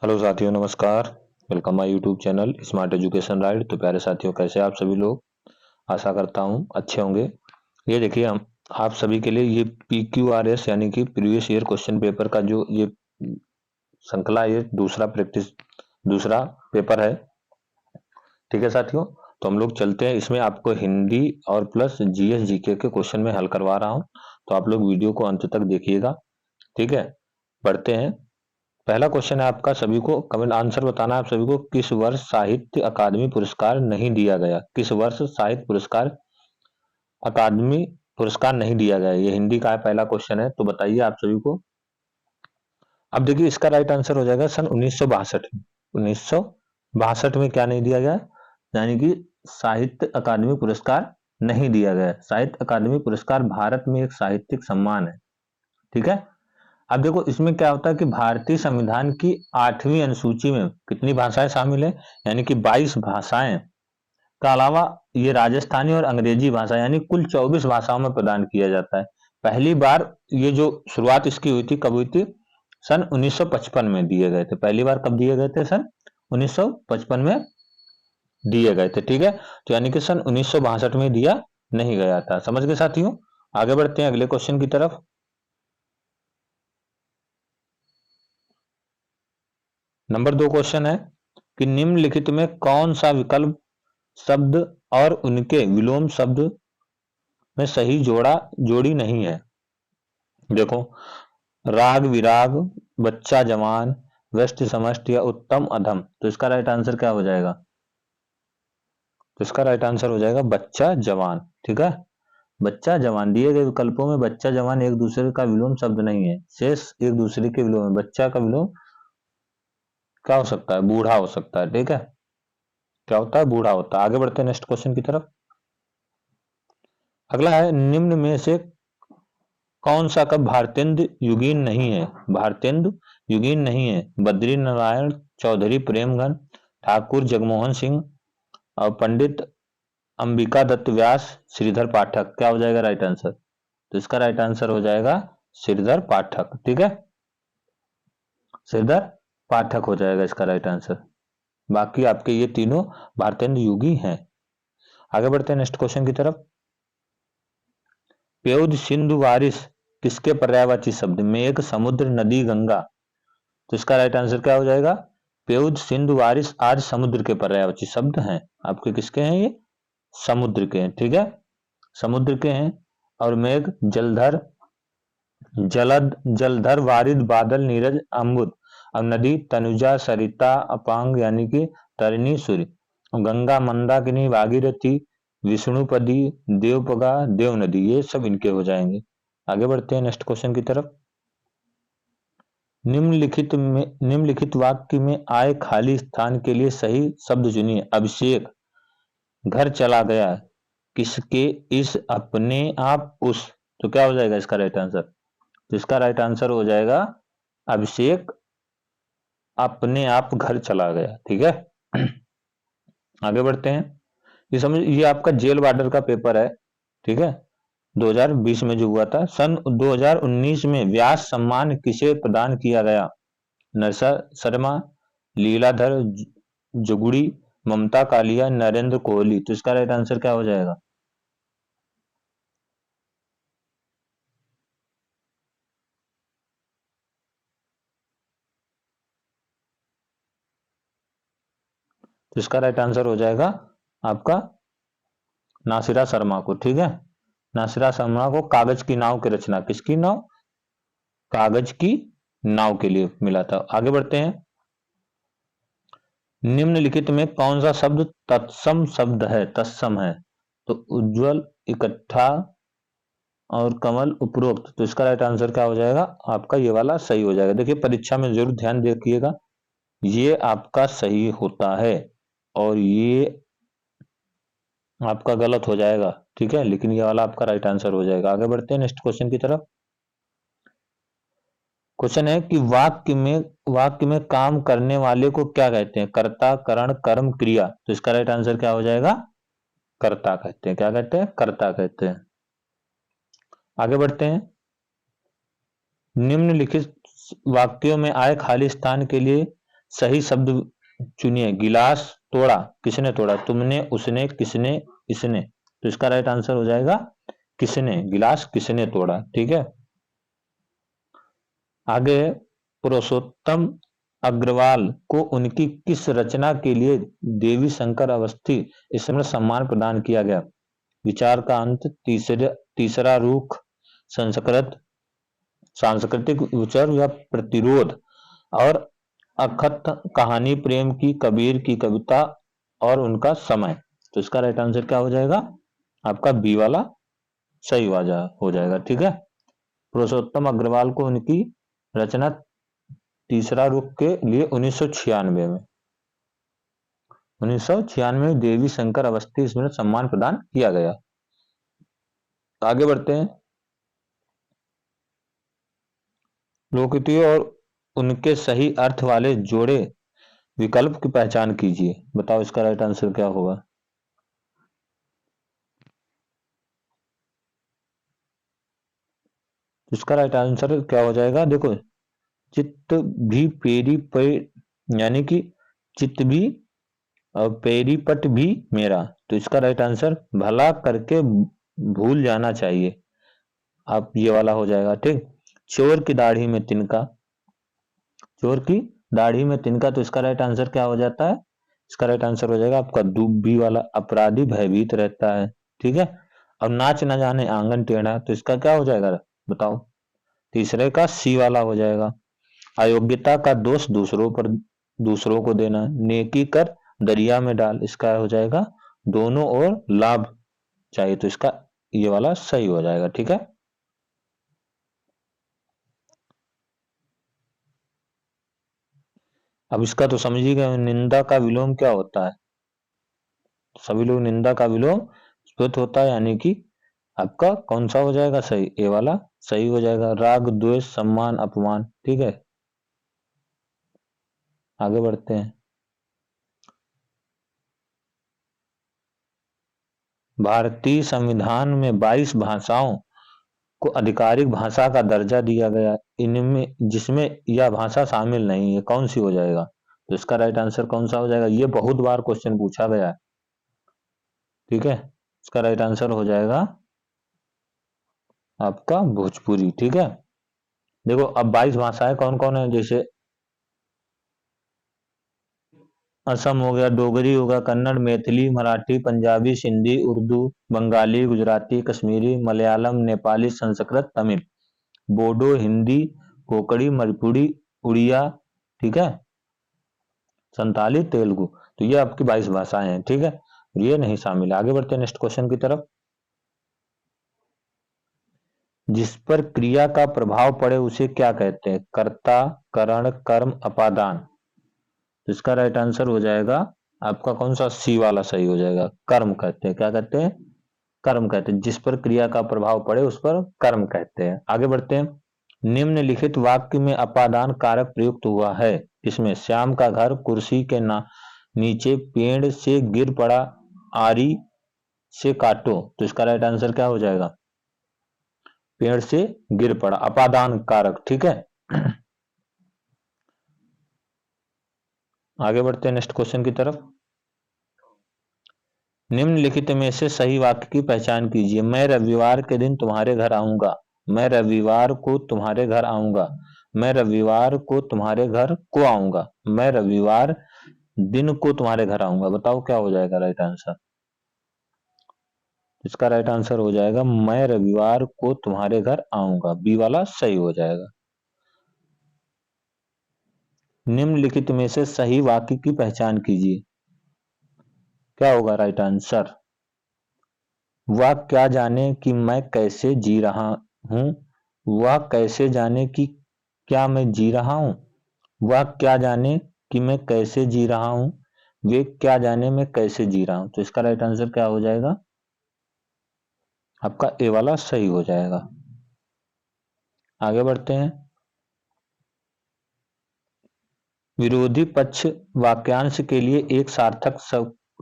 Hello साथियों, नमस्कार। Welcome my YouTube channel smart education right. तो प्यारे साथियों, कैसे आप सभी लोग? आशा करता हूँ अच्छे होंगे। ये देखिए, हम आप सभी के लिए ये PQRS यानी कि प्रीवियस ईयर क्वेश्चन पेपर का जो ये श्रृंखला, ये दूसरा पेपर है। ठीक है साथियों, तो हम लोग चलते हैं। इसमें आपको हिंदी और प्लस GS GK के क्वेश्चन में हल करवा रहा हूँ, तो आप लोग वीडियो को अंत तक देखिएगा। ठीक है, पढ़ते हैं। पहला क्वेश्चन है आपका, सभी को कमेंट आंसर बताना है। आप सभी को, किस वर्ष साहित्य अकादमी पुरस्कार नहीं दिया गया? किस वर्ष साहित्य पुरस्कार अकादमी पुरस्कार नहीं दिया गया? ये हिंदी का पहला क्वेश्चन है, तो बताइए आप सभी को। अब देखिए, इसका राइट आंसर हो जाएगा सन 1962 में। 1962 में क्या नहीं दिया गया? यानी कि साहित्य अकादमी पुरस्कार नहीं दिया गया। साहित्य अकादमी पुरस्कार भारत में एक साहित्यिक सम्मान है। ठीक है। अब देखो, इसमें क्या होता है कि भारतीय संविधान की 8वीं अनुसूची में कितनी भाषाएं शामिल है? यानी कि 22 भाषाएं का अलावा ये राजस्थानी और अंग्रेजी भाषा यानी कुल 24 भाषाओं में प्रदान किया जाता है। पहली बार ये जो शुरुआत इसकी हुई थी, कब हुई थी? सन 1955 में दिए गए थे। पहली बार कब दिए गए थे? सन 1955 में दिए गए थे। ठीक है, तो यानी कि सन 1962 में दिया नहीं गया था। समझ गए साथियों? आगे बढ़ते हैं अगले क्वेश्चन की तरफ। नंबर 2 क्वेश्चन है कि निम्नलिखित में कौन सा विकल्प शब्द और उनके विलोम शब्द में सही जोड़ी नहीं है? देखो, राग विराग, बच्चा जवान, व्यष्टि समष्टि या उत्तम अधम। तो इसका राइट आंसर क्या हो जाएगा? तो इसका राइट आंसर हो जाएगा बच्चा जवान। ठीक है, बच्चा जवान। दिए गए विकल्पों में बच्चा जवान एक दूसरे का विलोम शब्द नहीं है। शेष एक दूसरे के विलोम है। बच्चा का विलोम क्या हो सकता है? बूढ़ा हो सकता है। ठीक है, क्या होता है? बूढ़ा होता है। आगे बढ़ते हैं नेक्स्ट क्वेश्चन की तरफ। अगला है, निम्न में से कौन सा कब भारतेंदु युगीन नहीं है? भारतेंदु युगीन नहीं है। बद्री नारायण चौधरी प्रेमघन, ठाकुर जगमोहन सिंह और पंडित अंबिका दत्त व्यास, श्रीधर पाठक। क्या हो जाएगा राइट आंसर? तो इसका राइट आंसर हो जाएगा श्रीधर पाठक। ठीक है, श्रीधर पाठक हो जाएगा इसका राइट आंसर। बाकी आपके ये तीनों भारतेंदु युगी हैं। आगे बढ़ते हैं नेक्स्ट क्वेश्चन की तरफ। प्योद सिंधु वारिस किसके पर्यायवाची शब्द? मेघ, समुद्र, नदी, गंगा। तो इसका राइट आंसर क्या हो जाएगा? प्योद सिंधु वारिस आज समुद्र के पर्यायवाची शब्द हैं। आपके किसके हैं? ये समुद्र के हैं। ठीक है, समुद्र के हैं। और मेघ जलधर, जलधर, वारिद बादल, नीरज अम्बुद। और नदी तनुजा, सरिता, अपांग यानी कि तरिणी, सूर्य। और गंगा मंदाकिनी, भागीरथी, विष्णुपदी, देवपगा, देव नदी। ये सब इनके हो जाएंगे। आगे बढ़ते हैं नेक्स्ट क्वेश्चन की तरफ। निम्नलिखित वाक्य में आए खाली स्थान के लिए सही शब्द चुनिए। अभिषेक घर चला गया, किसके, इस, अपने, आप, उस। तो क्या हो जाएगा इसका राइट आंसर? तो इसका राइट आंसर हो जाएगा अभिषेक अपने आप घर चला गया। ठीक है, आगे बढ़ते हैं। ये आपका जेल वार्डर का पेपर है। ठीक है, 2020 में जो हुआ था। सन 2019 में व्यास सम्मान किसे प्रदान किया गया? नरसा शर्मा, लीलाधर जुगुड़ी, ममता कालिया, नरेंद्र कोहली। तो इसका राइट आंसर क्या हो जाएगा? तो इसका राइट आंसर हो जाएगा आपका नासिरा शर्मा को। ठीक है, नासिरा शर्मा को कागज की नाव की रचना, किसकी नाव? कागज की नाव के लिए मिला था। आगे बढ़ते हैं। निम्नलिखित में कौन सा शब्द तत्सम शब्द है? तत्सम है। तो उज्जवल, इकट्ठा और कमल, उपरोक्त। तो इसका राइट आंसर क्या हो जाएगा? आपका ये वाला सही हो जाएगा। देखिए, परीक्षा में जरूर ध्यान देखिएगा, ये आपका सही होता है और ये आपका गलत हो जाएगा। ठीक है, लेकिन ये वाला आपका राइट आंसर हो जाएगा। आगे बढ़ते हैं नेक्स्ट क्वेश्चन की तरफ। क्वेश्चन है कि वाक्य में काम करने वाले को क्या कहते हैं? कर्ता, करण, कर्म, क्रिया। तो इसका राइट आंसर क्या हो जाएगा? कर्ता कहते हैं। क्या कहते हैं? कर्ता कहते हैं। आगे बढ़ते हैं। निम्नलिखित वाक्यों में आए खाली स्थान के लिए सही शब्द चुनिए। गिलास तोड़ा, किसने तोड़ा? तुमने, उसने, किसने, इसने। तो इसका राइट आंसर हो जाएगा किसने। गिलास किसने तोड़ा। ठीक है। आगे, पुरुषोत्तम अग्रवाल को उनकी किस रचना के लिए देवी शंकर अवस्थी स्मृति सम्मान प्रदान किया गया? विचार का अंत, तीसरा रुख, संस्कृत, सांस्कृतिक विचार या प्रतिरोध, और अखत कहानी, प्रेम की, कबीर की कविता और उनका समय। तो इसका राइट आंसर क्या हो जाएगा? आपका बी वाला सही हो जाएगा। ठीक है। पुरुषोत्तम अग्रवाल को उनकी रचना तीसरा रुख के लिए 1996 में देवी शंकर अवस्थी स्मृति सम्मान प्रदान किया गया। आगे बढ़ते हैं। लोकोक्तियों और उनके सही अर्थ वाले जोड़े विकल्प की पहचान कीजिए। बताओ इसका राइट आंसर क्या होगा? इसका राइट आंसर क्या हो जाएगा? देखो, चित्त भी पेरी पे, यानी कि चित्त भी और पेरी पट भी मेरा। तो इसका राइट आंसर भला करके भूल जाना चाहिए। आप ये वाला हो जाएगा। ठीक। चोर की दाढ़ी में तिनका, चोर की दाढ़ी में तिनका। तो इसका राइट आंसर क्या हो जाता है? इसका राइट आंसर हो जाएगा आपका दुब्बी वाला, अपराधी भयभीत रहता है। ठीक है। अब नाच न जाने आंगन टेढ़ा। तो इसका क्या हो जाएगा? बताओ। तीसरे का सी वाला हो जाएगा। अयोग्यता का दोष दूसरों को देना, नेकी कर दरिया में डाल। इसका हो जाएगा दोनों ओर लाभ चाहिए। तो इसका ये वाला सही हो जाएगा। ठीक है। अब इसका तो समझिए गए, निंदा का विलोम क्या होता है? सभी लोग निंदा का विलोम स्फुट होता है, यानी कि आपका कौन सा हो जाएगा सही? ए वाला सही हो जाएगा। राग, द्वेष, सम्मान, अपमान। ठीक है। आगे बढ़ते हैं। भारतीय संविधान में 22 भाषाओं को आधिकारिक भाषा का दर्जा दिया गया। इनमें जिसमें यह भाषा शामिल नहीं है, कौन सी हो जाएगा? तो इसका राइट आंसर कौन सा हो जाएगा? ये बहुत बार क्वेश्चन पूछा गया है। ठीक है। इसका राइट आंसर हो जाएगा आपका भोजपुरी। ठीक है। देखो, अब 22 भाषाएं कौन कौन है? जैसे असम हो गया, डोगरी हो गया, कन्नड़, मैथिली, मराठी, पंजाबी, सिंधी, उर्दू, बंगाली, गुजराती, कश्मीरी, मलयालम, नेपाली, संस्कृत, तमिल, बोडो, हिंदी, कोकड़ी, मणिपुरी, उड़िया। ठीक है। संताली, तेलुगु। तो ये आपकी 22 भाषाएं हैं। ठीक है। ये नहीं शामिल है। आगे बढ़ते हैं नेक्स्ट क्वेश्चन की तरफ। जिस पर क्रिया का प्रभाव पड़े उसे क्या कहते हैं? कर्ता, करण, कर्म, अपादान। तो इसका राइट आंसर हो जाएगा आपका कौन सा? सी वाला सही हो जाएगा। कर्म कहते हैं। क्या कहते हैं? कर्म कहते हैं। जिस पर क्रिया का प्रभाव पड़े उस पर कर्म कहते हैं। आगे बढ़ते हैं। निम्नलिखित वाक्य में अपादान कारक प्रयुक्त हुआ है। इसमें श्याम का घर कुर्सी के नीचे पेड़ से गिर पड़ा, आरी से काटो। तो इसका राइट आंसर क्या हो जाएगा? पेड़ से गिर पड़ा, अपादान कारक। ठीक है। आगे बढ़ते हैं नेक्स्ट क्वेश्चन की तरफ। निम्नलिखित में से सही वाक्य की पहचान कीजिए। मैं रविवार के दिन तुम्हारे घर आऊंगा। मैं रविवार को तुम्हारे घर आऊंगा। मैं रविवार को तुम्हारे घर को आऊंगा। मैं रविवार दिन को तुम्हारे घर आऊंगा। बताओ क्या हो जाएगा राइट आंसर? इसका राइट आंसर हो जाएगा मैं रविवार को तुम्हारे घर आऊंगा। बी वाला सही हो जाएगा। निम्नलिखित में से सही वाक्य की पहचान कीजिए। क्या होगा राइट आंसर? वह क्या जाने कि मैं कैसे जी रहा हूं। वह कैसे जाने कि क्या मैं जी रहा हूं। वह क्या जाने कि मैं कैसे जी रहा हूं। वे क्या जाने मैं कैसे जी रहा हूं। तो इसका राइट आंसर क्या हो जाएगा? आपका ए वाला सही हो जाएगा। आगे बढ़ते हैं। विरोधी पक्ष वाक्यांश के लिए एक सार्थक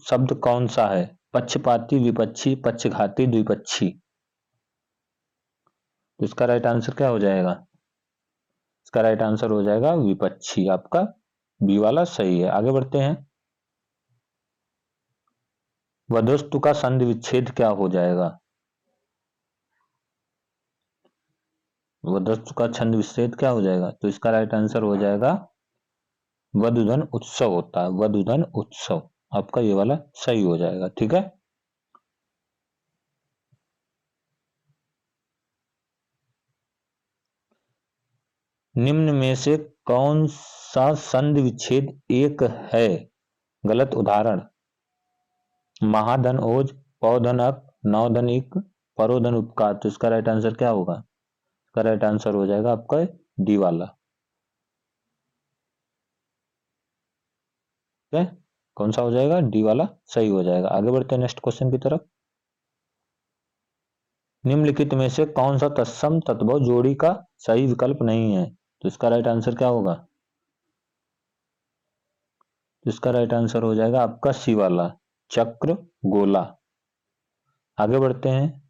शब्द कौन सा है? पक्षपाती, विपक्षी, पक्षघाती, द्विपक्षी। तो इसका राइट आंसर क्या हो जाएगा? इसका राइट आंसर हो जाएगा विपक्षी। आपका बी वाला सही है। आगे बढ़ते हैं। वधस्तु का संधि विच्छेद क्या हो जाएगा? वधस्तु का छंद विच्छेद क्या हो जाएगा? तो इसका राइट आंसर हो जाएगा वधूधन उत्सव होता है, वधूधन उत्सव। आपका ये वाला सही हो जाएगा। ठीक है। निम्न में से कौन सा संधि विच्छेद एक है? गलत उदाहरण: महाधन ओज, पौधन अक, नवधन इक, परोधन उपकार। तो इसका राइट आंसर क्या होगा? इसका राइट आंसर हो जाएगा आपका डी वाला। ठीक है, कौन सा हो जाएगा? डी वाला सही हो जाएगा। आगे बढ़ते हैं नेक्स्ट क्वेश्चन की तरफ। निम्नलिखित में से कौन सा तत्सम तद्भव जोड़ी का सही विकल्प नहीं है? तो इसका राइट आंसर क्या होगा? तो इसका राइट आंसर हो जाएगा आपका सी वाला, चक्र गोला। आगे बढ़ते हैं।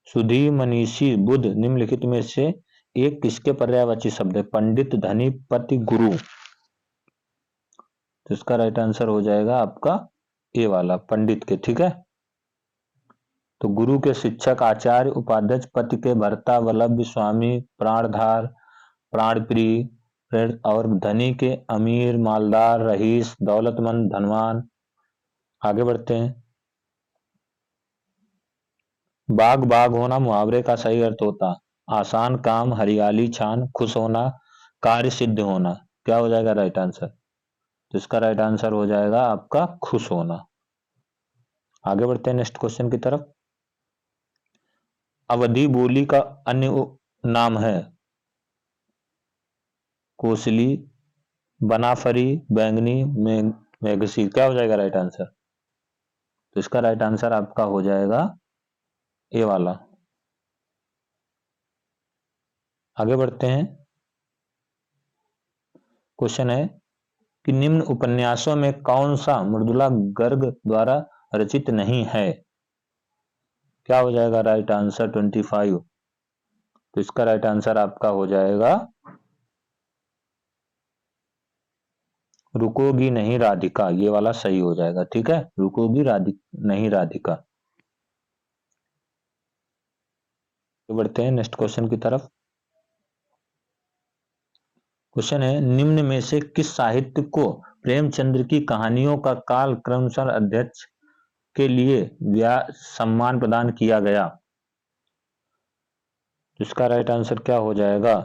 सुधी, मनीषी, बुद्ध निम्नलिखित में से एक किसके पर्यायवाची शब्द है? पंडित, धनी, पति, गुरु। तो इसका राइट आंसर हो जाएगा आपका ए वाला, पंडित के। ठीक है। तो गुरु के शिक्षक, आचार्य, उपाध्यक्ष, पति के भर्ता, वल्लभ, स्वामी, प्राणधार, प्राणप्रिय, और धनी के अमीर, मालदार, रईस, दौलतमंद, धनवान। आगे बढ़ते हैं। बाग बाग होना मुहावरे का सही अर्थ होता: आसान काम, हरियाली छान, खुश होना, कार्य सिद्ध होना। क्या हो जाएगा राइट आंसर? तो इसका राइट आंसर हो जाएगा आपका खुश होना। आगे बढ़ते हैं नेक्स्ट क्वेश्चन की तरफ। अवधी बोली का अन्य नाम है? कोसली, बनाफरी, बैंगनी, मेघसी। क्या हो जाएगा राइट आंसर? तो इसका राइट आंसर आपका हो जाएगा ए वाला। आगे बढ़ते हैं। क्वेश्चन है कि निम्न उपन्यासों में कौन सा मृदुला गर्ग द्वारा रचित नहीं है? क्या हो जाएगा राइट आंसर? 25। तो इसका राइट आंसर आपका हो जाएगा रुकोगी नहीं राधिका। ये वाला सही हो जाएगा। ठीक है, रुकोगी नहीं राधिका। बढ़ते हैं नेक्स्ट क्वेश्चन की तरफ। क्वेश्चन है निम्न में से किस साहित्य को प्रेमचंद्र की कहानियों का काल क्रमशः अध्यक्ष के लिए सम्मान प्रदान किया गया? तो इसका राइट आंसर क्या हो जाएगा?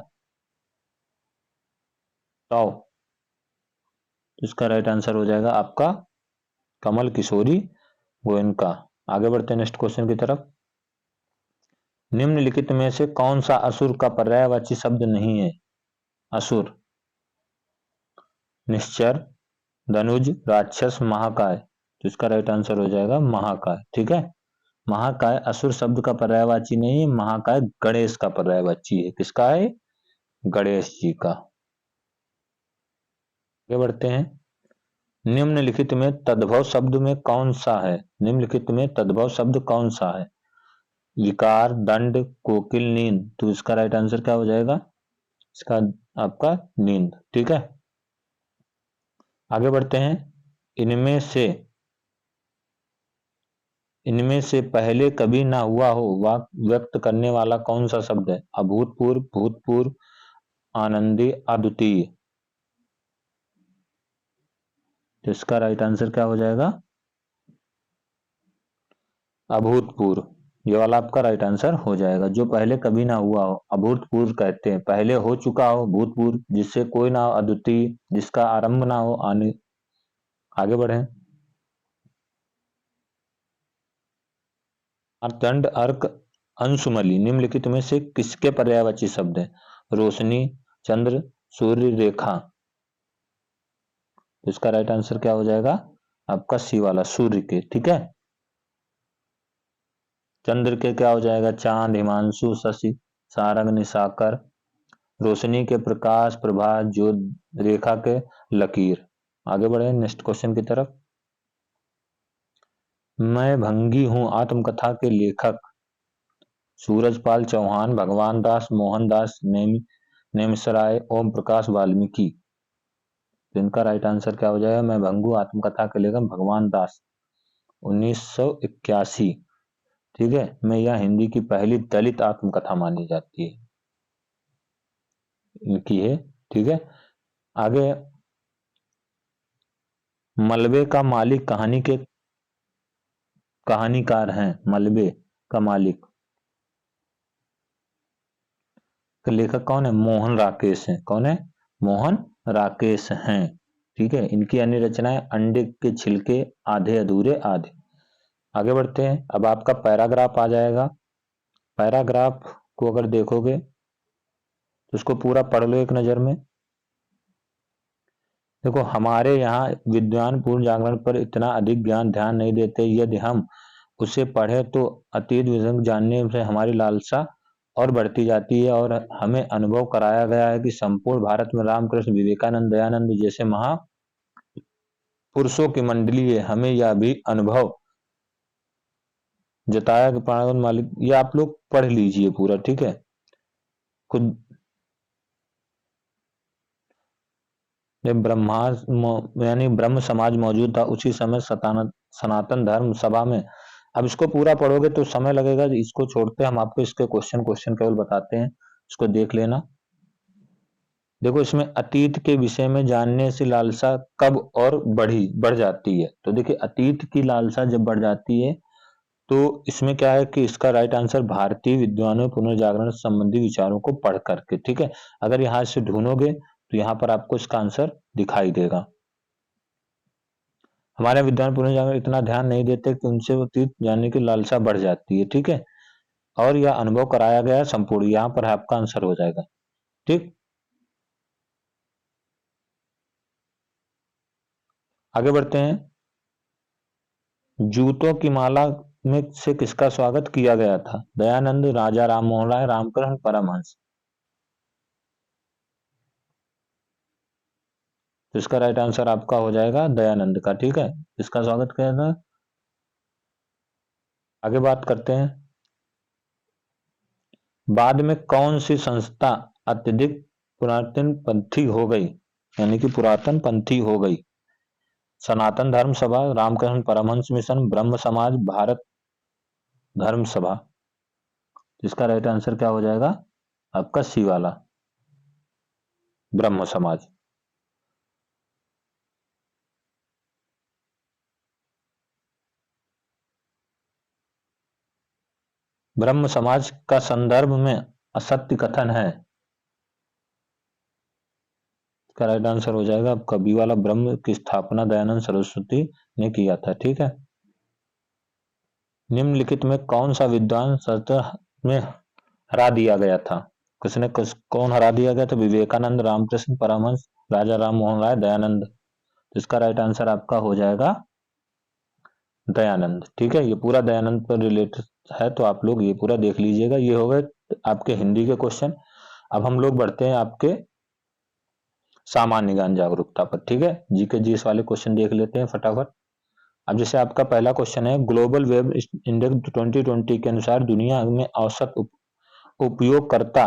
तो इसका राइट आंसर हो जाएगा आपका कमल किशोरी गोयनका। आगे बढ़ते हैं नेक्स्ट क्वेश्चन की तरफ। निम्नलिखित में से कौन सा असुर का पर्यायवाची शब्द नहीं है? असुर: निश्चर, धनुज, राक्षस, महाकाय। तो इसका राइट आंसर हो जाएगा महाकाय। ठीक है, महाकाय असुर शब्द का पर्यायवाची नहीं है, महाकाय गणेश का पर्यायवाची है। किसका है? गणेश जी का। आगे बढ़ते हैं। निम्नलिखित में तद्भव शब्द में कौन सा है? निम्नलिखित में तद्भव शब्द कौन सा है? विकार, दंड, कोकिल, नींद। तो इसका राइट आंसर क्या हो जाएगा? इसका आपका नींद। ठीक है, आगे बढ़ते हैं। इनमें से पहले कभी ना हुआ हो वाक व्यक्त करने वाला कौन सा शब्द है? अभूतपूर्व, भूतपूर्व, आनंदी, अद्वितीय। तो इसका राइट आंसर क्या हो जाएगा? अभूतपूर्व। ये वाला आपका राइट आंसर हो जाएगा। जो पहले कभी ना हुआ हो, अभूतपूर्व कहते हैं। पहले हो चुका हो भूतपूर्व, जिससे कोई ना हो अद्वितीय, जिसका आरंभ ना हो आने। आगे बढ़े। मार्तंड, अर्क, अंशुमली निम्नलिखित में से किसके पर्यायवाची शब्द है? रोशनी, चंद्र, सूर्य, रेखा। तो इसका राइट आंसर क्या हो जाएगा? आपका सी वाला, सूर्य के। ठीक है, चंद्र के क्या हो जाएगा? चांद, हिमांशु, शशि, सारंग, निशाकर। रोशनी के प्रकाश, प्रभा, जो रेखा के लकीर। आगे बढ़े नेक्स्ट क्वेश्चन की तरफ। मैं भंगी हूं आत्मकथा के लेखक: सूरजपाल चौहान, भगवान दास, मोहनदास नेमिसराय, ओम प्रकाश वाल्मीकि। तो इनका राइट आंसर क्या हो जाएगा, मैं भंगू आत्मकथा के लेखक भगवान दास 1981, ठीक है, में यह हिंदी की पहली दलित आत्मकथा मानी जाती है, इनकी है, ठीक है। आगे, मलबे का मालिक कहानी के कहानीकार हैं, मलबे का मालिक का लेखक कौन है, मोहन राकेश है, कौन है, मोहन राकेश हैं, ठीक है। इनकी अन्य रचनाएं अंडे के छिलके, आधे अधूरे, आधे। आगे बढ़ते हैं, अब आपका पैराग्राफ आ जाएगा। पैराग्राफ को अगर देखोगे तो उसको पूरा पढ़ लो एक नजर में। देखो, हमारे यहाँ विद्वान पूर्ण जागरण पर इतना अधिक ज्ञान ध्यान नहीं देते, यदि हम उसे पढ़े तो अतीत विषय जानने से हमारी लालसा और बढ़ती जाती है, और हमें अनुभव कराया गया है कि संपूर्ण भारत में रामकृष्ण, विवेकानंद, दयानंद जैसे महापुरुषों की मंडली है। हमें यह भी अनुभव जताया कि प्राणायाम मालिक, ये आप लोग पढ़ लीजिए पूरा, ठीक है। खुद जब यानी ब्रह्म समाज मौजूद था, उसी समय सनातन धर्म सभा में। अब इसको पूरा पढ़ोगे तो समय लगेगा, इसको छोड़ते हम आपको इसके क्वेश्चन क्वेश्चन केवल बताते हैं, इसको देख लेना। देखो, इसमें अतीत के विषय में जानने से लालसा कब और बढ़ जाती है। तो देखिए, अतीत की लालसा जब बढ़ जाती है तो इसमें क्या है कि इसका राइट आंसर भारतीय विद्वानों पुनर्जागरण संबंधी विचारों को पढ़ करके, ठीक है। अगर यहां से ढूंढोगे तो यहां पर आपको इसका आंसर दिखाई देगा। हमारे विद्वान पुनर्जागरण इतना ध्यान नहीं देते कि उनसे अतीत जानने की लालसा बढ़ जाती है, ठीक है, और यह अनुभव कराया गया है संपूर्ण, यहां पर आपका आंसर हो जाएगा, ठीक। आगे बढ़ते हैं। जूतों की माला में से किसका स्वागत किया गया था, दयानंद, राजा राम मोहन राय, रामकृष्ण परमहंस। तो इसका राइट आंसर आपका हो जाएगा दयानंद का, ठीक है। इसका स्वागत किया था। आगे बात करते हैं, बाद में कौन सी संस्था अत्यधिक पुरातन पंथी हो गई, यानी कि पुरातन पंथी हो गई, सनातन धर्म सभा, रामकृष्ण परमहंस मिशन, ब्रह्म समाज, भारत धर्म सभा। इसका राइट आंसर क्या हो जाएगा आपका, सी वाला, ब्रह्म समाज। ब्रह्म समाज का संदर्भ में असत्य कथन है, इसका राइट आंसर हो जाएगा आपका बी वाला, ब्रह्म की स्थापना दयानंद सरस्वती ने किया था, ठीक है। निम्नलिखित में कौन सा विद्वान सतह में हरा दिया गया था, कौन हरा दिया गया था, विवेकानंद, रामकृष्ण परमहंस, राजा राम मोहन राय, दयानंद। तो इसका राइट आंसर आपका हो जाएगा दयानंद, ठीक है। ये पूरा दयानंद पर रिलेटेड है, तो आप लोग ये पूरा देख लीजिएगा। ये हो गए आपके हिंदी के क्वेश्चन। अब हम लोग बढ़ते हैं आपके सामान्य ज्ञान जागरूकता पर, ठीक है। जीके जीएस वाले क्वेश्चन देख लेते हैं फटाफट। अब जैसे आपका पहला क्वेश्चन है, ग्लोबल वेब इंडेक्स 2020 के अनुसार दुनिया में औसत उपयोगकर्ता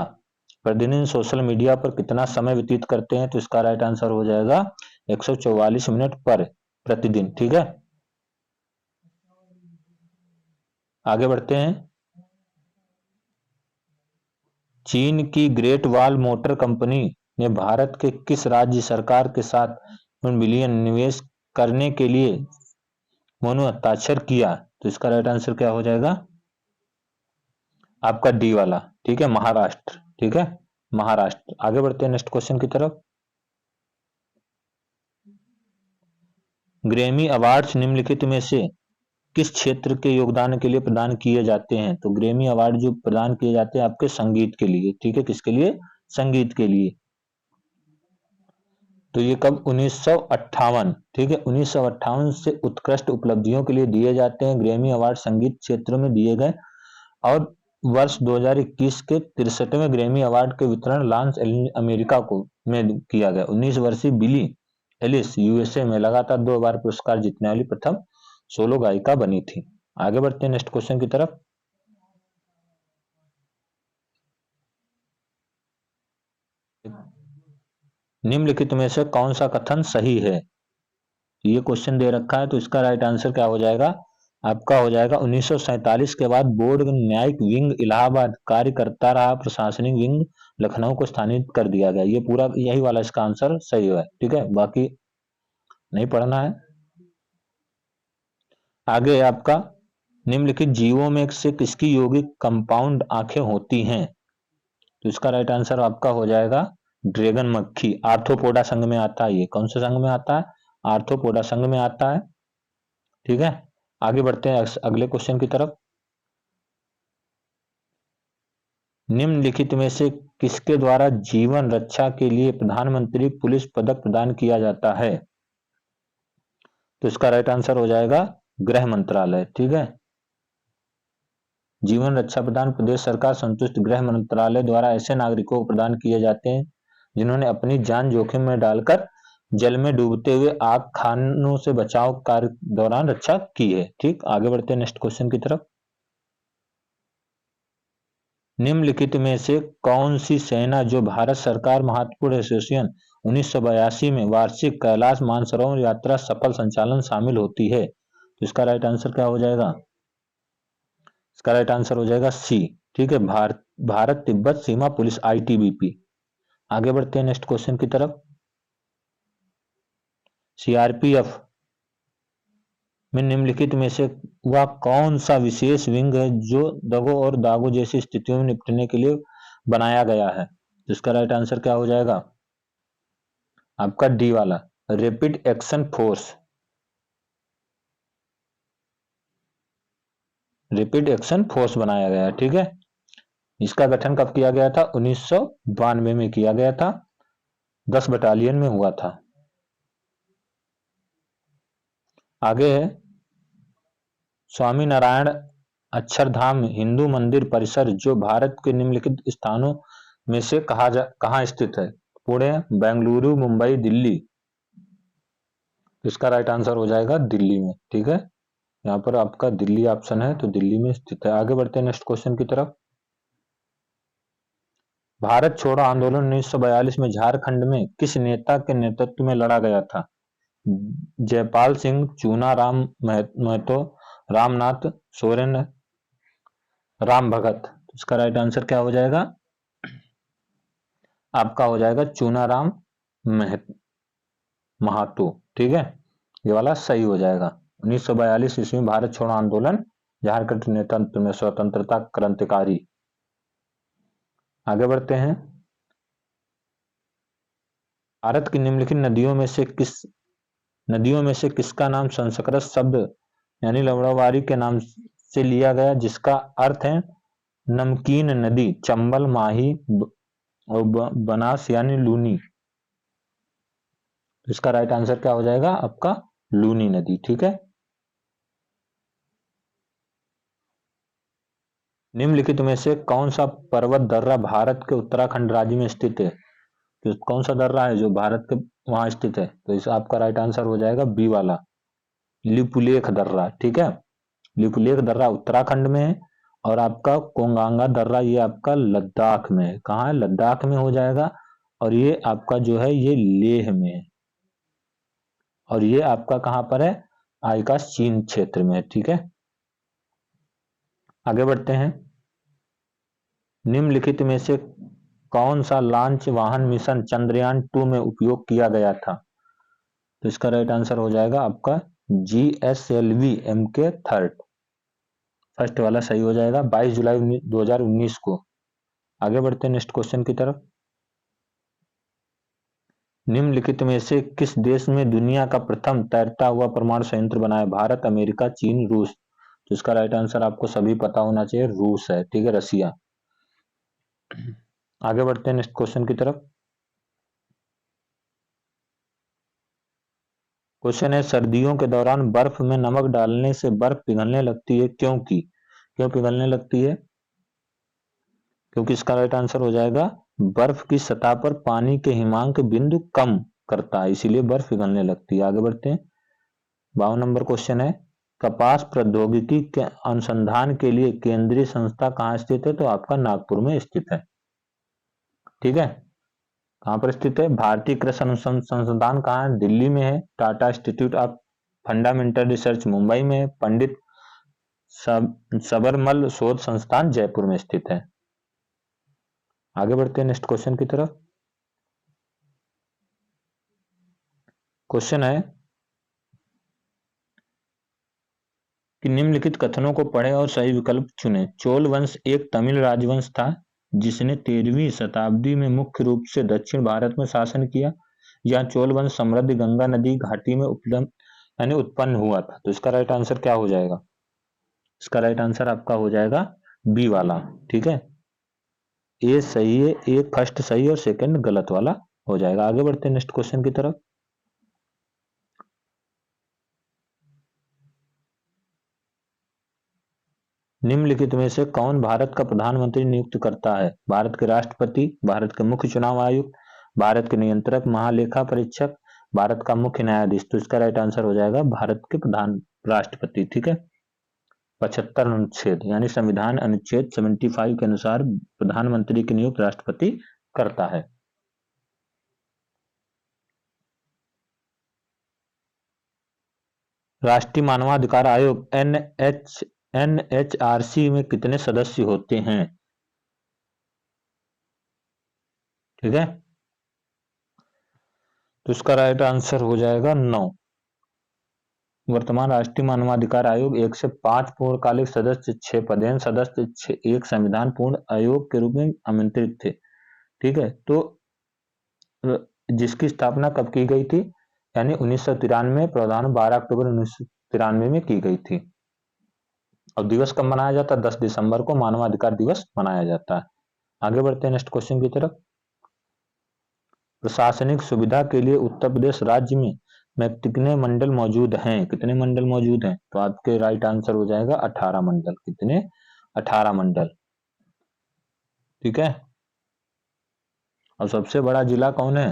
प्रतिदिन सोशल मीडिया पर कितना समय व्यतीत करते हैं, तो इसका राइट आंसर हो जाएगा 144 मिनट पर प्रतिदिन, ठीक है। आगे बढ़ते हैं, चीन की ग्रेट वॉल मोटर कंपनी ने भारत के किस राज्य सरकार के साथ बिलियन निवेश करने के लिए हस्ताक्षर किया, तो इसका राइट आंसर क्या हो जाएगा आपका डी वाला, ठीक है, महाराष्ट्र, ठीक है, महाराष्ट्र। आगे बढ़ते हैं नेक्स्ट क्वेश्चन की तरफ। ग्रैमी अवार्ड्स निम्नलिखित में से किस क्षेत्र के योगदान के लिए प्रदान किए जाते हैं, तो ग्रैमी अवार्ड जो प्रदान किए जाते हैं आपके संगीत के लिए, ठीक है, किसके लिए, संगीत के लिए। तो ये कब, 1958, ठीक है, 1958 से उत्कृष्ट उपलब्धियों के लिए दिए जाते हैं ग्रैमी अवार्ड, संगीत क्षेत्र में दिए गए। और वर्ष 2021 के 63वें ग्रैमी अवार्ड के वितरण लॉस अमेरिका को में किया गया। 19 वर्षीय बिली एलिस यूएसए में लगातार 2 बार पुरस्कार जीतने वाली प्रथम सोलो गायिका बनी थी। आगे बढ़ते हैं नेक्स्ट क्वेश्चन की तरफ। निम्नलिखित में से कौन सा कथन सही है? ये क्वेश्चन दे रखा है, तो इसका राइट आंसर क्या हो जाएगा? आपका हो जाएगा 1947 के बाद बोर्ड न्यायिक विंग इलाहाबाद कार्य करता रहा, प्रशासनिक विंग लखनऊ को स्थानांतरित कर दिया गया। ये पूरा यही वाला इसका आंसर सही है। ठीक है, बाकी नहीं पढ़ना है। आगे आपका निम्नलिखित जीवों में से किसकी यौगिक कंपाउंड आंखें होती हैं? तो इसका राइट आंसर आपका हो जाएगा ड्रैगन मक्खी। आर्थ्रोपोडा संघ में आता है। ये कौन से संघ में आता है? आर्थ्रोपोडा संघ में आता है। ठीक है, आगे बढ़ते हैं अगले क्वेश्चन की तरफ। निम्नलिखित में से किसके द्वारा जीवन रक्षा के लिए प्रधानमंत्री पुलिस पदक प्रदान किया जाता है? तो इसका राइट आंसर हो जाएगा गृह मंत्रालय। ठीक है, जीवन रक्षा प्रदान प्रदेश सरकार संतुष्ट गृह मंत्रालय द्वारा ऐसे नागरिकों को प्रदान किए जाते हैं जिन्होंने अपनी जान जोखिम में डालकर जल में डूबते हुए आग खानों से बचाव कार्य दौरान रक्षा की है। ठीक, आगे बढ़ते हैं नेक्स्ट क्वेश्चन की तरफ। निम्नलिखित में से कौन सी सेना जो भारत सरकार महत्वपूर्ण एसोसिएशन 1982 में वार्षिक कैलाश मानसरोवर यात्रा सफल संचालन शामिल होती है? तो इसका राइट आंसर क्या हो जाएगा? इसका राइट आंसर हो जाएगा सी। ठीक है, भारत तिब्बत सीमा पुलिस, ITBP। आगे बढ़ते हैं नेक्स्ट क्वेश्चन की तरफ। CRPF में निम्नलिखित में से वह कौन सा विशेष विंग है जो दगों और दागों जैसी स्थितियों में निपटने के लिए बनाया गया है? तो इसका राइट आंसर क्या हो जाएगा? आपका डी वाला, rapid action force. Rapid action force बनाया गया। ठीक है, इसका गठन कब किया गया था? 1992 में किया गया था। 10 बटालियन में हुआ था। आगे है स्वामी नारायण अक्षरधाम हिंदू मंदिर परिसर जो भारत के निम्नलिखित स्थानों में से कहाँ स्थित है? पुणे, बेंगलुरु, मुंबई, दिल्ली। इसका राइट आंसर हो जाएगा दिल्ली में। ठीक है, यहाँ पर आपका दिल्ली ऑप्शन है, तो दिल्ली में स्थित है। आगे बढ़ते हैं नेक्स्ट क्वेश्चन की तरफ। भारत छोड़ो आंदोलन 1942 में झारखंड में किस नेता के नेतृत्व में लड़ा गया था? जयपाल सिंह, चूनाराम महतो, रामनाथ सोरेन, राम भगत। इसका राइट आंसर क्या हो जाएगा? आपका हो जाएगा चूनाराम महातो। ठीक है, ये वाला सही हो जाएगा। 1942 ईस्वी में भारत छोड़ो आंदोलन, झारखंड के नेतृत्व में स्वतंत्रता क्रांतिकारी। आगे बढ़ते हैं। भारत की निम्नलिखित नदियों में से किसका नाम संस्कृत शब्द यानी लवणवारी के नाम से लिया गया जिसका अर्थ है नमकीन नदी? चंबल, माही और बनास यानी लूनी। इसका राइट आंसर क्या हो जाएगा? आपका लूनी नदी। ठीक है, निम्नलिखित में से कौन सा पर्वत दर्रा भारत के उत्तराखंड राज्य में स्थित है? तो कौन सा दर्रा है जो भारत के वहां स्थित है? तो इस आपका राइट आंसर हो जाएगा बी वाला, लिपुलेख दर्रा। ठीक है, लिपुलेख दर्रा उत्तराखंड में है और आपका कोंगांगा दर्रा ये आपका लद्दाख में है। कहाँ है? लद्दाख में हो जाएगा। और ये आपका जो है ये लेह में है और ये आपका कहां पर है? आइका चीन क्षेत्र में है। ठीक है, आगे बढ़ते हैं। निम्नलिखित में से कौन सा लॉन्च वाहन मिशन चंद्रयान 2 में उपयोग किया गया था? तो इसका राइट आंसर हो जाएगा आपका GSLV MK3। फर्स्ट वाला सही हो जाएगा, 22 जुलाई 2019 को। आगे बढ़ते हैं नेक्स्ट क्वेश्चन की तरफ। निम्नलिखित में से किस देश में दुनिया का प्रथम तैरता हुआ परमाणु संयंत्र बनाया? भारत, अमेरिका, चीन, रूस। तो इसका राइट आंसर आपको सभी पता होना चाहिए, रूस है। ठीक है, रसिया। आगे बढ़ते हैं नेक्स्ट क्वेश्चन की तरफ। क्वेश्चन है सर्दियों के दौरान बर्फ में नमक डालने से बर्फ पिघलने लगती है, क्यों पिघलने लगती है? क्योंकि इसका राइट आंसर हो जाएगा बर्फ की सतह पर पानी के हिमांक बिंदु कम करता है, इसीलिए बर्फ पिघलने लगती है। आगे बढ़ते हैं। 52 नंबर क्वेश्चन है कपास प्रौद्योगिकी के अनुसंधान के लिए केंद्रीय संस्था कहाँ स्थित है? तो आपका नागपुर में स्थित है। ठीक है, कहाँ पर स्थित है? भारतीय कृषि संस्थान कहाँ है? दिल्ली में है। Tata institute of fundamental research Mumbai में है। पंडित सबरमल शोध संस्थान जयपुर में स्थित है। आगे बढ़ते हैं नेक्स्ट क्वेश्चन की तरफ। क्वेश्चन है कि निम्नलिखित कथनों को पढ़ें और सही विकल्प चुनें। चोल वंश एक तमिल राजवंश था जिसने 13वीं शताब्दी में मुख्य रूप से दक्षिण भारत में शासन किया। यह चोल वंश समृद्ध गंगा नदी घाटी में उत्पन्न हुआ था। तो इसका राइट आंसर क्या हो जाएगा? इसका राइट आंसर आपका हो जाएगा बी वाला। ठीक है, ए सही है, ए फर्स्ट सही और सेकंड गलत वाला हो जाएगा। आगे बढ़ते हैं नेक्स्ट क्वेश्चन की तरफ। निम्नलिखित में से कौन भारत का प्रधानमंत्री नियुक्त करता है? भारत के राष्ट्रपति, भारत के मुख्य चुनाव आयुक्त, भारत के नियंत्रक महालेखा परीक्षक, भारत का मुख्य न्यायाधीश। तो इसका राइट आंसर हो जाएगा भारत के प्रधान राष्ट्रपति। ठीक है, 75 अनुच्छेद यानी संविधान अनुच्छेद 75 के अनुसार प्रधानमंत्री की नियुक्त राष्ट्रपति करता है। राष्ट्रीय मानवाधिकार आयोग एनएचआरसी में कितने सदस्य होते हैं? ठीक है, तो इसका राइट आंसर हो जाएगा 9। वर्तमान राष्ट्रीय मानवाधिकार आयोग 1 से 5 पूर्णकालिक सदस्य, 6 पदेन सदस्य, एक संविधान पूर्ण आयोग के रूप में आमंत्रित थे। ठीक है, तो जिसकी स्थापना कब की गई थी? यानी 1993 प्रावधान 12 अक्टूबर 1993 में की गई थी। और दिवस कब मनाया जाता है? 10 दिसंबर को मानवाधिकार दिवस मनाया जाता है। आगे बढ़ते हैं नेक्स्ट क्वेश्चन की तरफ। प्रशासनिक सुविधा के लिए उत्तर प्रदेश राज्य में कितने मंडल मौजूद हैं? कितने मंडल मौजूद हैं? तो आपके राइट आंसर हो जाएगा 18 मंडल। कितने? 18 मंडल। ठीक है, और सबसे बड़ा जिला कौन है?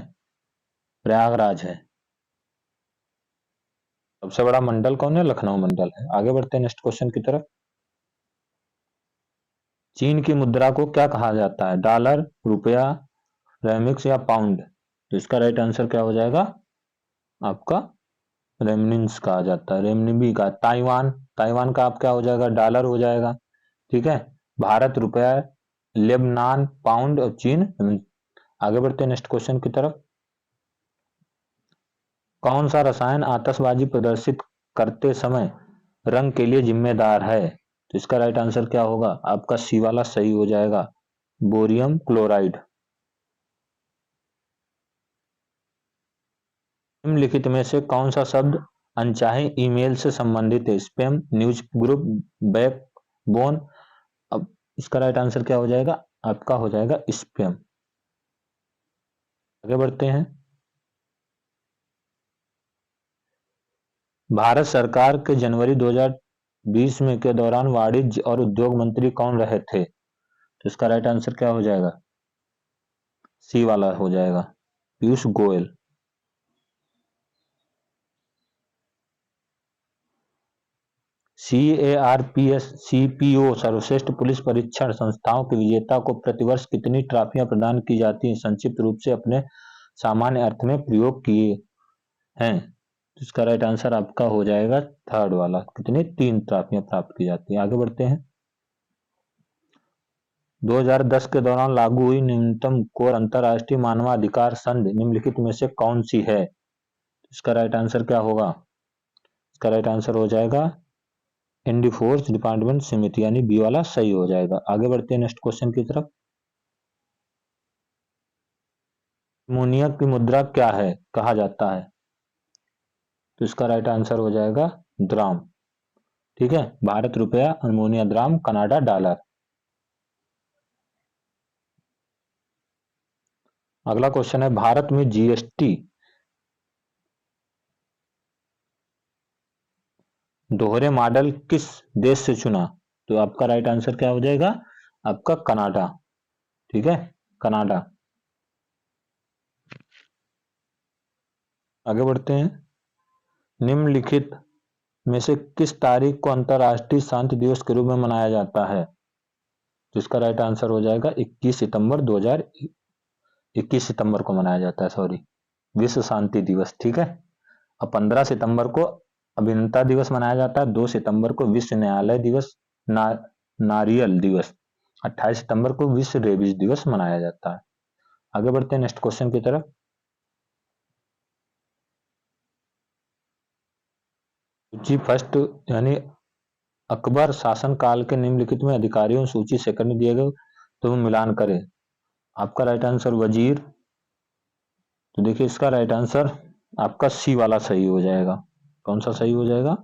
प्रयागराज है। सबसे बड़ा मंडल कौन है? लखनऊ मंडल है। आगे बढ़ते हैं नेक्स्ट क्वेश्चन की तरफ। चीन की मुद्रा को क्या कहा जाता है? डॉलर, रुपया, रेमिक्स या पाउंड? तो इसका राइट आंसर क्या हो जाएगा? आपका रेमनिन्स कहा जाता है, रेमनिबी का। ताइवान, ताइवान का आप क्या हो जाएगा? डॉलर हो जाएगा। ठीक है, भारत रुपया, लेबनान पाउंड और चीन। आगे बढ़ते हैं नेक्स्ट क्वेश्चन की तरफ। कौन सा रसायन आतिशबाजी प्रदर्शित करते समय रंग के लिए जिम्मेदार है? तो इसका राइट आंसर क्या होगा? आपका सी वाला सही हो जाएगा, बोरियम क्लोराइड। निम्नलिखित में से कौन सा शब्द अनचाहे ईमेल से संबंधित है? Spam, news group, backbone. अब इसका राइट आंसर क्या हो जाएगा? आपका हो जाएगा स्पैम। आगे बढ़ते हैं। भारत सरकार के जनवरी 2020 में के दौरान वाणिज्य और उद्योग मंत्री कौन रहे थे? तो इसका राइट आंसर क्या हो जाएगा? सी वाला हो जाएगा, पीयूष गोयल। CARPS CPO सर्वश्रेष्ठ पुलिस परीक्षण संस्थाओं के विजेता को प्रतिवर्ष कितनी ट्रॉफियां प्रदान की जाती हैं? संक्षिप्त रूप से अपने सामान्य अर्थ में प्रयोग किए हैं। इसका राइट आंसर आपका हो जाएगा थर्ड वाला। कितनी? 3 ट्रॉफियां प्राप्त की जाती हैं। आगे बढ़ते हैं। 2010 के दौरान लागू हुई न्यूनतम कोर अंतरराष्ट्रीय मानवाधिकार संधि निम्नलिखित में से कौन सी है? इसका राइट आंसर क्या होगा? इसका राइट आंसर हो जाएगा एनडीफोर्स डिपार्टमेंट समिति, यानी बी वाला सही हो जाएगा। आगे बढ़ते हैं नेक्स्ट क्वेश्चन की तरफ। अमोनिया की मुद्रा क्या है कहा जाता है? तो इसका राइट आंसर हो जाएगा द्राम। ठीक है, भारत रुपया, अमोनिया द्राम, कनाडा डॉलर। अगला क्वेश्चन है, भारत में जीएसटी दोहरे मॉडल किस देश से चुना? तो आपका राइट आंसर क्या हो जाएगा? आपका कनाडा। ठीक है, कनाडा। आगे बढ़ते हैं। निम्नलिखित में से किस तारीख को अंतरराष्ट्रीय शांति दिवस के रूप में मनाया जाता है? तो इसका राइट आंसर हो जाएगा 21 सितंबर 2021। 21 सितंबर को मनाया जाता है, सॉरी, विश्व शांति दिवस, ठीक है। अब 15 सितंबर को अभियंता दिवस मनाया जाता है, 2 सितंबर को विश्व न्यायालय दिवस, नारियल दिवस, 28 सितंबर को विश्व रेबीज दिवस मनाया जाता है। आगे बढ़ते हैं नेक्स्ट क्वेश्चन की तरफ। सूची फर्स्ट यानी अकबर शासन काल के निम्नलिखित में अधिकारियों सूची सेकंड दिए गए तो मिलान करें। आपका राइट आंसर वजीर, तो देखिए इसका राइट आंसर आपका सी वाला सही हो जाएगा। कौन सा सही हो जाएगा?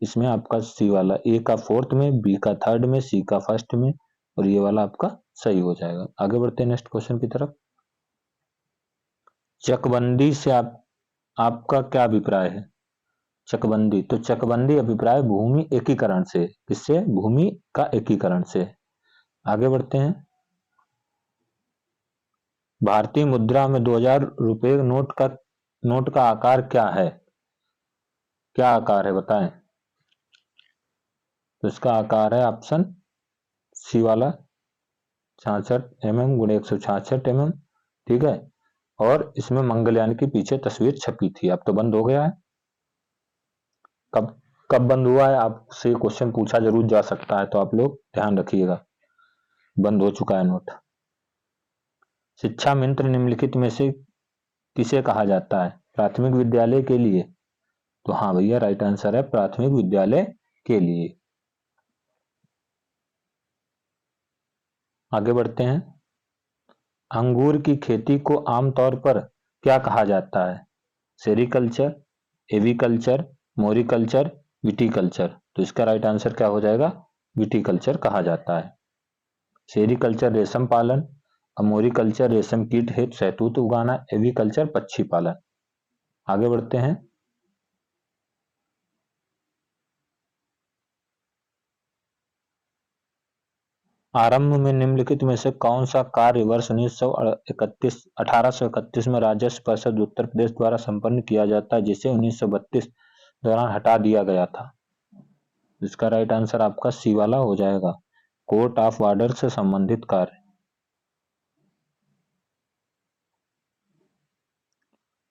इसमें आपका सी वाला, ए का फोर्थ में, बी का थर्ड में, सी का फर्स्ट में, और ये वाला आपका सही हो जाएगा। आगे बढ़ते हैं नेक्स्ट क्वेश्चन की तरफ। चकबंदी से आपका क्या अभिप्राय है? चकबंदी, तो चकबंदी अभिप्राय भूमि एकीकरण से, किससे? भूमि का एकीकरण से। आगे बढ़ते हैं। भारतीय मुद्रा में 2000 रुपए नोट का आकार क्या है? क्या आकार है बताएं? तो इसका आकार है ऑप्शन सी वाला 66 mm गुणे 166 mm, ठीक है। और इसमें मंगलयान की पीछे तस्वीर छपी थी, अब तो बंद हो गया है। कब कब बंद हुआ है आपसे क्वेश्चन पूछा जरूर जा सकता है, तो आप लोग ध्यान रखिएगा। बंद हो चुका है नोट। शिक्षा मंत्री निम्नलिखित में से किसे कहा जाता है? प्राथमिक विद्यालय के लिए, तो हाँ भैया राइट आंसर है प्राथमिक विद्यालय के लिए। आगे बढ़ते हैं। अंगूर की खेती को आमतौर पर क्या कहा जाता है? सेरिकल्चर, एविकल्चर, मोरिकल्चर, विटीकल्चर, तो इसका राइट आंसर क्या हो जाएगा? विटीकल्चर कहा जाता है। सेरिकल्चर रेशम पालन, मोरिकल्चर रेशम कीट हेतु शहतूत उगाना, एविकल्चर पक्षी पालन। आगे बढ़ते हैं। आरंभ में निम्नलिखित में से कौन सा कार्य वर्ष 1831 में राजस्व परिषद उत्तर प्रदेश द्वारा संपन्न किया जाता है, जिसे 1932 दौरान हटा दिया गया था? इसका राइट आंसर आपका सी वाला हो जाएगा, कोर्ट ऑफ ऑर्डर से संबंधित कार्य।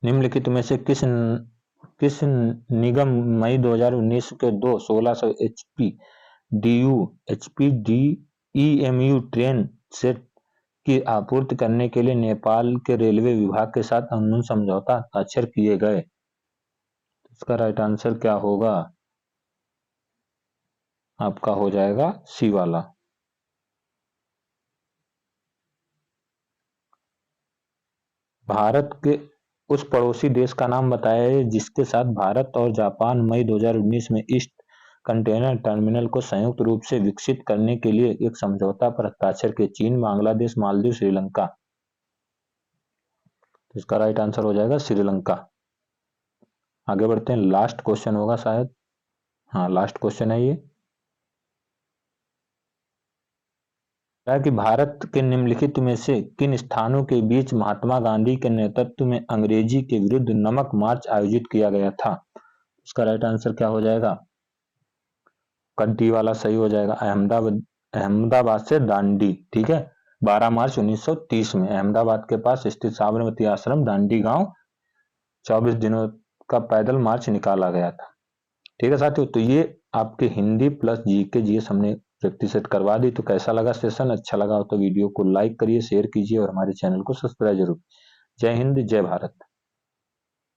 निम्नलिखित में से किस निगम मई 2019 के 1600 HP DU HP DEMU train set की आपूर्ति करने के लिए नेपाल के रेलवे विभाग के साथ अनुबंध समझौता हस्ताक्षर किए गए? इसका राइट आंसर क्या होगा? आपका हो जाएगा सी वाला। भारत के उस पड़ोसी देश का नाम बताइए जिसके साथ भारत और जापान मई 2019 में ईस्ट कंटेनर टर्मिनल को संयुक्त रूप से विकसित करने के लिए एक समझौता पर हस्ताक्षर किए। चीन, बांग्लादेश, मालदीव, श्रीलंका। तो इसका राइट आंसर हो जाएगा श्रीलंका। आगे बढ़ते हैं, लास्ट क्वेश्चन होगा शायद, हाँ लास्ट क्वेश्चन है ये। कि भारत के निम्नलिखित में से किन स्थानों के बीच महात्मा गांधी के नेतृत्व में अंग्रेजी के विरुद्ध नमक मार्च आयोजित किया गया था? इसका राइट आंसर क्या हो जाएगा? डी वाला सही हो जाएगा, अहमदाबाद से दांडी, ठीक है। 12 मार्च 1930 में अहमदाबाद के पास स्थित साबरमती आश्रम दांडी गांव 24 दिनों का पैदल मार्च निकाला गया था, ठीक है साथियों। तो ये आपके हिंदी प्लस जीके जीएस हमने प्रैक्टिस सेट करवा दी। तो कैसा लगा सेशन? अच्छा लगा हो तो वीडियो को लाइक करिए, शेयर कीजिए और हमारे चैनल को सब्सक्राइब जरूर। जय हिंद, जय भारत।